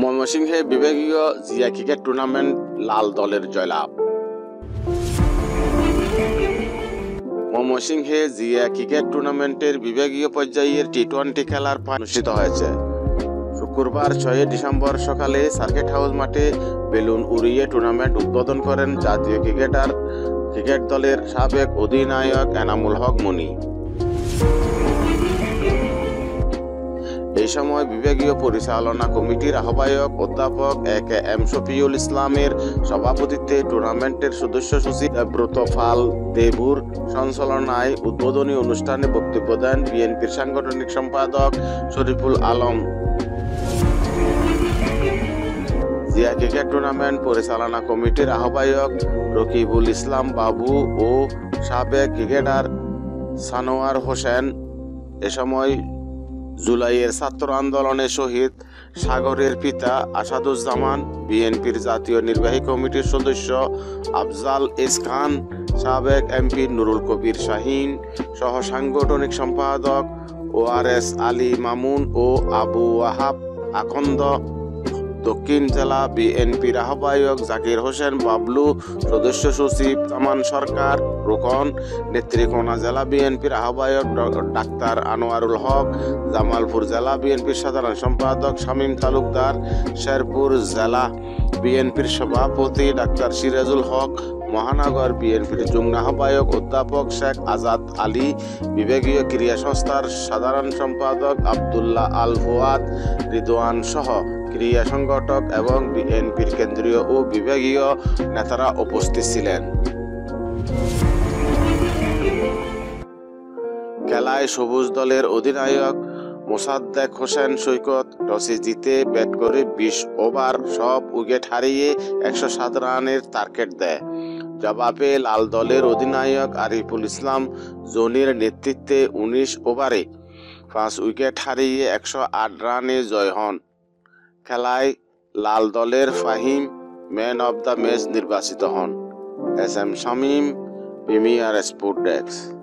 ময়মনসিংহে বিভাগীয় Zia cricket tournament লাল দলের জয়লাভ। ময়মনসিংহে জিয়া ক্রিকেট টুর্নামেন্টের বিভাগীয় পর্যায়ের টি-20 খেলার অনুষ্ঠিত হয়েছে। শুক্রবার 6 ডিসেম্বর সকালে সার্কিট হাউস মাঠে বেলুন উড়িয়ে টুর্নামেন্ট উদ্বোধন করেন জাতীয় ক্রিকেট দলের সাবেক অধিনায়ক এনামুল হক মনি। এই সময় বিভাগীয় পরিচালনা কমিটির আহ্বায়ক অধ্যাপক এ.কে.এম. শফিউল ইসলামের সভাপতিত্বে টুর্নামেন্টের সদস্য সচিব ব্রত পাল দেবুর সঞ্চালনায় উদ্বোধনী অনুষ্ঠানে বক্তব্য দেন বিএনপির সাংগঠনিক সম্পাদক শরীফুল আলম। জিয়া ক্রিকেট টুর্নামেন্ট পরিচালনা কমিটির আহ্বায়ক রকিবুল ইসলাম বাবু ও সাবেক ক্রিকেটার সানোয়ার হোসেন এ সময় জুলাইয়ের ছাত্র আন্দোলনে শহীদ সাগরের পিতা আসাদুজ্জামান, বিএনপির জাতীয় নির্বাহী কমিটির সদস্য আফজাল এস খান, সাবেক এমপি নুরুল কবির শাহীন সহ সাংগঠনিক সম্পাদক ওআরএস আলী মামুন ও আবু ওয়াহাব আকন্দ, দক্ষিণ জেলা বিএনপির আহ্বায়ক জাকির হোসেন বাবলু, সদস্য সচিব জামান সরকার রোকন, নেত্রকোনা জেলা বিএনপির আহ্বায়ক ডাক্তার আনোয়ারুল হক, জামালপুর জেলা বিএনপির সাধারণ সম্পাদক শামীম তালুকদার, শেরপুর জেলা বিএনপির সভাপতি ডাক্তার সিরাজুল হক, মহানগর বিএনপির যুগ্ম আহ্বায়ক অধ্যাপক শেখ আজাদ আলী, বিভাগীয় ক্রীড়া সংস্থার সাধারণ সম্পাদক আব্দুল্লাহ আল ফুয়াদ রিদওয়ান সহ ক্রীড়া সংগঠক এবং বিএনপির কেন্দ্রীয় ও বিভাগীয় নেতারা উপস্থিত ছিলেন। খেলায় সবুজ দলের অধিনায়ক মোসাদ্দেক হোসেন সৈকত টসে জিতে ব্যাট করে 20 ওভার সব উইকেট হারিয়ে 107 রানের টার্গেট দেয়। জবাবে লাল দলের অধিনায়ক আরিফুল ইসলাম জনির নেতৃত্বে 19 ওভারে 5 উইকেট হারিয়ে 108 রানে জয় হন। খেলায় লাল দলের Fahim man of the match নির্বাচিত হন। S M Shamim, premier sport desk.